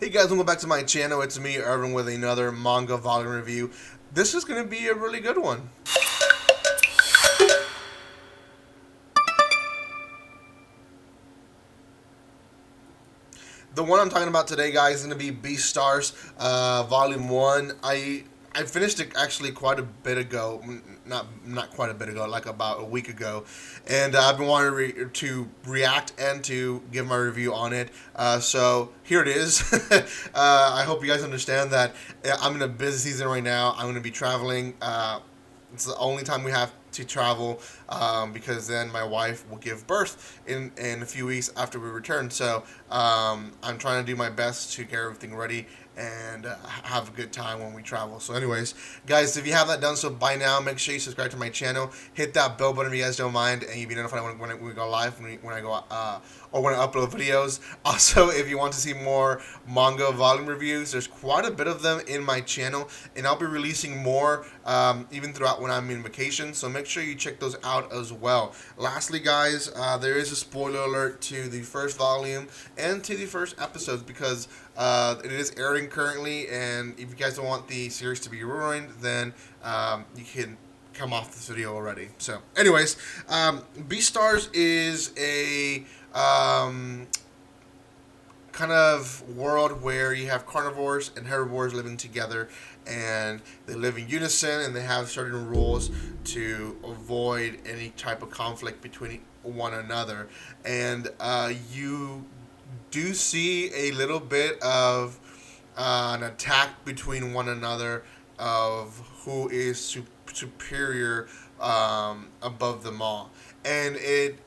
Hey guys, welcome back to my channel. It's me, Irvin, with another manga volume review. This is going to be a really good one. The one I'm talking about today, guys, is going to be Beastars, Volume 1. I finished it actually quite a bit ago, not quite a bit ago, like about a week ago, and I've been wanting to react and to give my review on it. So here it is. I hope you guys understand that I'm in a busy season right now. I'm going to be traveling. It's the only time we have to travel because then my wife will give birth in a few weeks after we return. So I'm trying to do my best to get everything ready and have a good time when we travel. So anyways, guys, if you have not done so by now, make sure you subscribe to my channel. Hit that bell button if you guys don't mind, and you'll be notified when we go live, when I go or when I upload videos. Also, if you want to see more manga volume reviews, there's quite a bit of them in my channel, and I'll be releasing more even throughout when I'm in vacation. So make sure you check those out as well. Lastly, guys, there is a spoiler alert to the first volume and to the first episodes because it is airing currently, and if you guys don't want the series to be ruined, then you can come off this video already. So anyways, Beastars is a kind of world where you have carnivores and herbivores living together, and they live in unison, and they have certain rules to avoid any type of conflict between one another. And you do see a little bit of an attack between one another of who is superior above them all. And it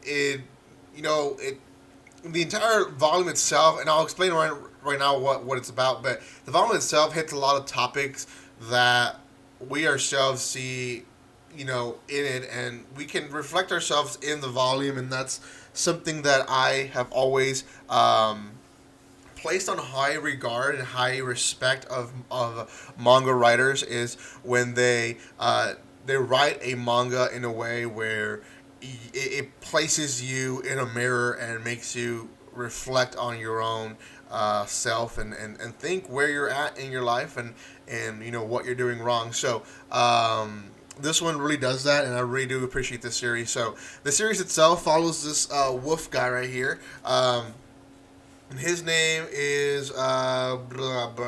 the entire volume itself, and I'll explain right now what it's about, but the volume itself hits a lot of topics that we ourselves see, in it, and we can reflect ourselves in the volume, and that's something that I have always placed on high regard and high respect of manga writers, is when they write a manga in a way where it places you in a mirror and makes you reflect on your own self and think where you're at in your life and what you're doing wrong. So this one really does that, and I really do appreciate this series. So the series itself follows this wolf guy right here. And his name is forgot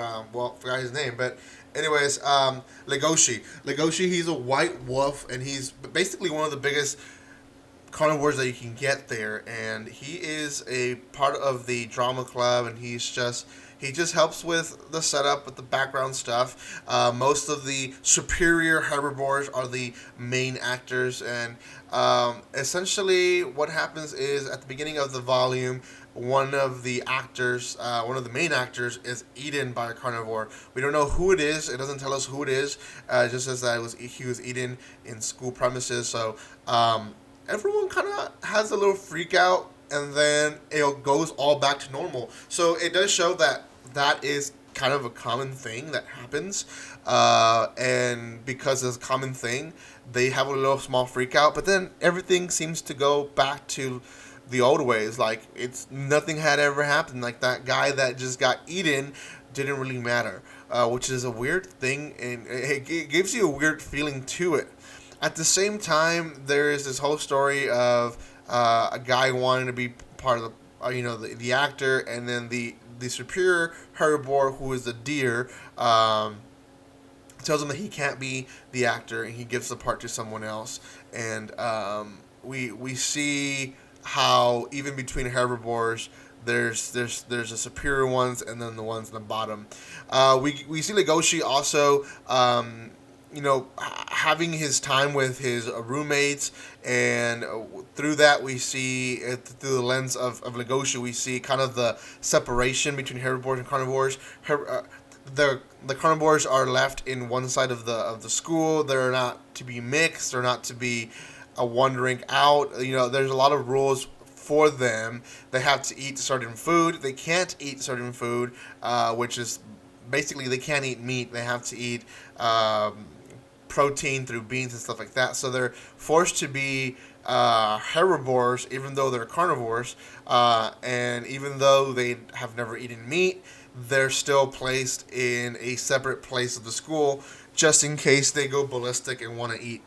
his name, but anyways, Legoshi. Legoshi, he's a white wolf, and he's basically one of the biggest carnivores that you can get there, and he is a part of the drama club, and he just helps with the setup, with the background stuff. Most of the superior herbivores are the main actors, and essentially what happens is at the beginning of the volume, one of the main actors is eaten by a carnivore. We don't know who it is. It doesn't tell us who it is. It just says that he was eaten in school premises. So everyone kind of has a little freak out, and then it goes all back to normal. So it does show that is kind of a common thing that happens, and because it's a common thing, they have a little small freak out, but then everything seems to go back to the old ways, like nothing had ever happened. Like that guy that just got eaten didn't really matter, which is a weird thing, and it gives you a weird feeling to it. At the same time, there is this whole story of a guy wanting to be part of the actor, and then the superior herbivore, who is the deer, tells him that he can't be the actor, and he gives the part to someone else. And we see how even between herbivores, there's a superior ones, and then the ones in the bottom. We see Legoshi also having his time with his roommates, and through that we see, through the lens of Legoshi, we see kind of the separation between herbivores and carnivores. The carnivores are left in one side of the school. They're not to be mixed. They're not to be wandering out. There's a lot of rules for them. They have to eat certain food. They can't eat certain food, which is basically they can't eat meat. They have to eat protein through beans and stuff like that. So they're forced to be herbivores, even though they're carnivores, and even though they have never eaten meat, they're still placed in a separate place of the school just in case they go ballistic and want to eat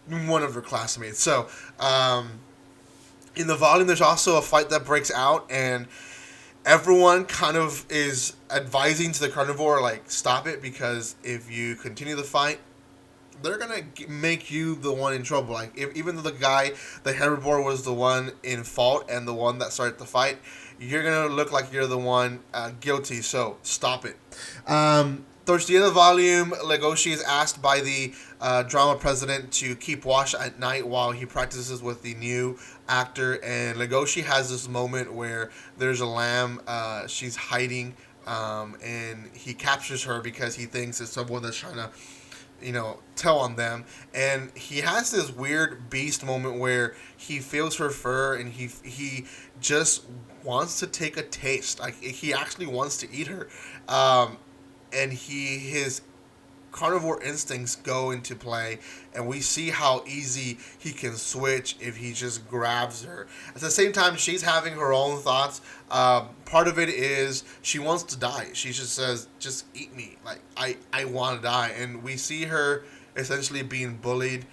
one of their classmates. So, in the volume, there's also a fight that breaks out, and everyone kind of is advising to the carnivore, like, stop it, because if you continue the fight, they're gonna make you the one in trouble. Like, even though the herbivore, was the one in fault and the one that started the fight, you're gonna look like you're the one guilty. So stop it. Towards the end of the volume, Legoshi is asked by the drama president to keep watch at night while he practices with the new actor. And Legoshi has this moment where there's a lamb. She's hiding, and he captures her because he thinks it's someone that's trying to tell on them. And he has this weird beast moment where he feels her fur and he just wants to take a taste. Like, he actually wants to eat her. And his carnivore instincts go into play, and we see how easy he can switch if he just grabs her. At the same time, she's having her own thoughts. Part of it is she wants to die. She just says, just eat me. Like, I want to die. And we see her essentially being bullied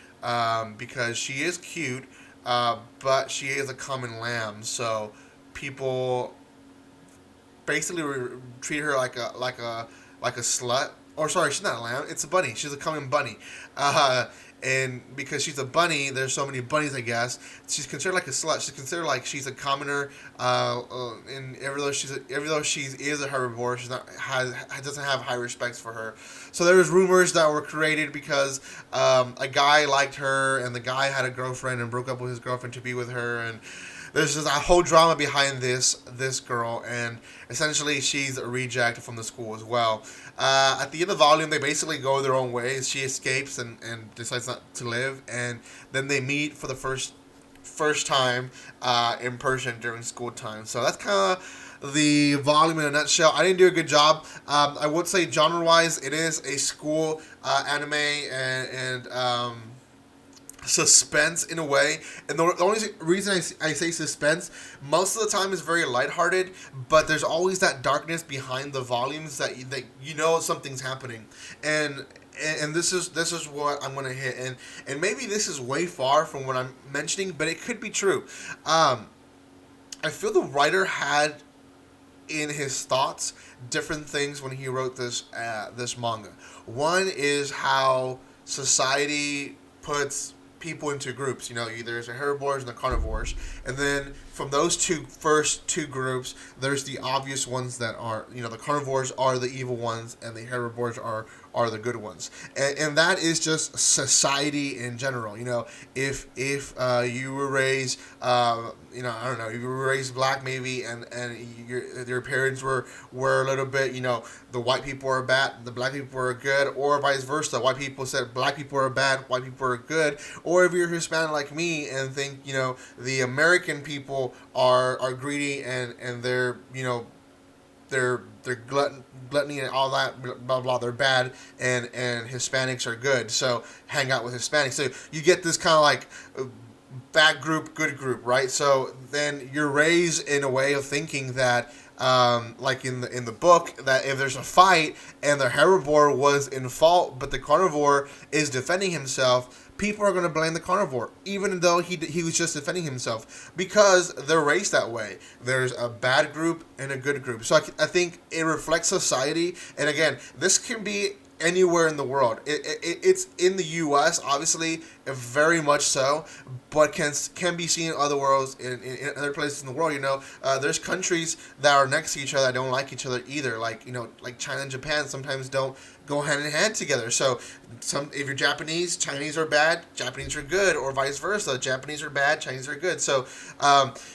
because she is cute, but she is a common lamb. So people basically treat her like a slut. Or sorry, she's not a lamb. It's a bunny. She's a common bunny. And because she's a bunny, there's so many bunnies, I guess. She's considered like a slut. She's considered like she's a commoner. And even though she is a herbivore, doesn't have high respects for her. So there was rumors that were created because a guy liked her, and the guy had a girlfriend and broke up with his girlfriend to be with her, and there's just a whole drama behind this girl, and essentially she's a reject from the school as well. At the end of the volume, they basically go their own ways. She escapes and decides not to live, and then they meet for the first time in person during school time. So that's kind of the volume in a nutshell. I didn't do a good job. I would say genre-wise, it is a school anime and suspense in a way. And the only reason I say suspense, most of the time is very lighthearted, but there's always that darkness behind the volumes that something's happening. And this is what I'm gonna hit, and maybe this is way far from what I'm mentioning, but it could be true. I feel the writer had in his thoughts different things when he wrote this manga. One is how society puts people into groups. Either there's the herbivores and the carnivores, and then from those first two groups, there's the obvious ones that are, the carnivores are the evil ones and the herbivores are the good ones, and that is just society in general. If you were raised, I don't know, if you were raised black maybe, and your parents were a little bit, the white people are bad, the black people are good, or vice versa. White people said black people are bad, white people are good. Or if you're Hispanic like me and think, the American people are greedy and they're, they're gluttony and all that, blah blah, they're bad, and Hispanics are good, so hang out with Hispanics. So you get this kind of like bad group, good group, right? So then you're raised in a way of thinking that, like in the book, that if there's a fight and the herbivore was in fault, but the carnivore is defending himself, people are going to blame the carnivore, even though he was just defending himself, because they're raised that way. There's a bad group and a good group. So I think it reflects society. And again, this can be anywhere in the world. It's in the U.S., obviously, very much so, but can be seen in other worlds, in other places in the world. There's countries that are next to each other that don't like each other either. Like China and Japan sometimes don't go hand in hand together. So if you're Japanese, Chinese are bad, Japanese are good, or vice versa. Japanese are bad, Chinese are good. So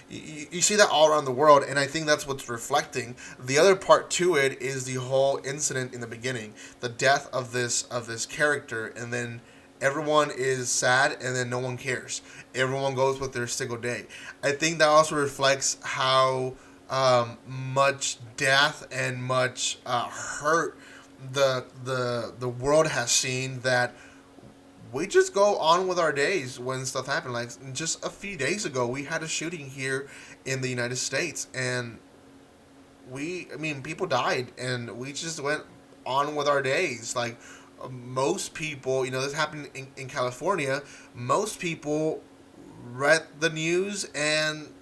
you see that all around the world, and I think that's what's reflecting. The other part to it is the whole incident in the beginning, the death of this character, and then everyone is sad, and then no one cares. Everyone goes with their single day. I think that also reflects how much death and much hurt the world has seen, that we just go on with our days when stuff happens. Like just a few days ago, we had a shooting here in the United States, and I mean, people died, and we just went on with our days. Like, most people, this happened in California. Most people read the news and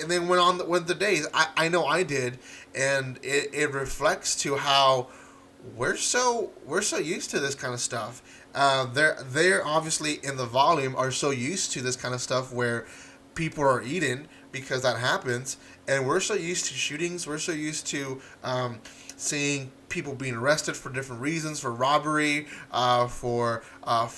then went on with the days. I know I did, and it reflects to how we're so used to this kind of stuff. They're obviously in the volume are so used to this kind of stuff where people are eaten because that happens, and we're so used to shootings. We're so used to seeing people being arrested for different reasons, for robbery, for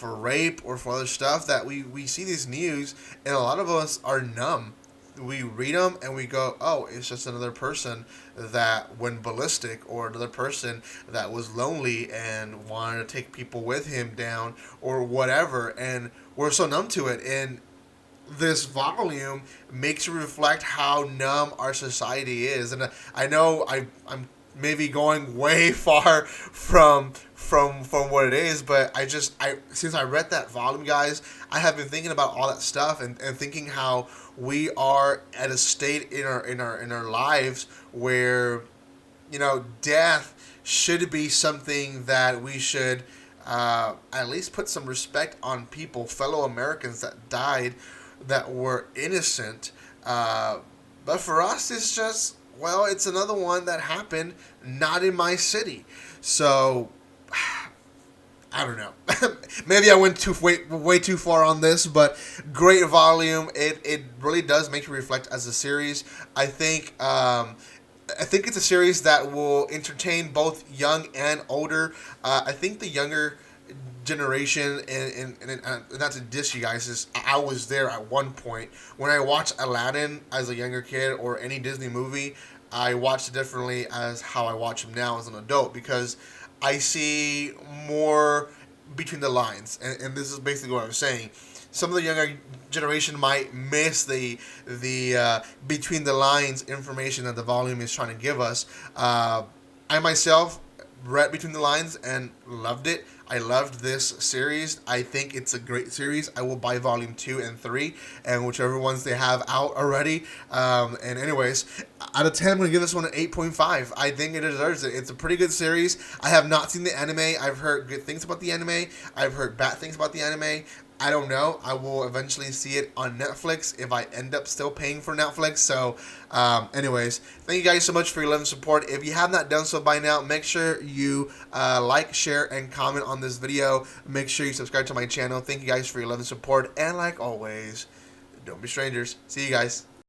rape, or for other stuff, that we see these news, and a lot of us are numb. We read them and we go, oh, it's just another person that went ballistic, or another person that was lonely and wanted to take people with him down, or whatever, and we're so numb to it. And this volume makes you reflect how numb our society is. And I know I'm maybe going way far from what it is, but I since I read that volume, guys, I have been thinking about all that stuff, and thinking how we are at a state in our lives where, death should be something that we should at least put some respect on people, fellow Americans that died, that were innocent. But for us, it's just, well, it's another one that happened not in my city. So, I don't know. Maybe I went way too far on this, but great volume. It really does make you reflect as a series. I think it's a series that will entertain both young and older. I think the younger generation, and not to diss you guys, is I was there at one point when I watched Aladdin as a younger kid, or any Disney movie. I watched it differently as how I watch them now as an adult, because I see more between the lines, and this is basically what I'm saying. Some of the younger generation might miss the between the lines information that the volume is trying to give us. I myself read between the lines and loved it. I loved this series. I think it's a great series. I will buy volume 2 and 3, and whichever ones they have out already. And anyways, out of 10, I'm going to give this one an 8.5. I think it deserves it. It's a pretty good series. I have not seen the anime. I've heard good things about the anime. I've heard bad things about the anime. I don't know. I will eventually see it on Netflix if I end up still paying for Netflix. So, anyways, thank you guys so much for your love and support. If you have not done so by now, make sure you like, share, and comment on this video. Make sure you subscribe to my channel. Thank you guys for your love and support. And like always, don't be strangers. See you guys.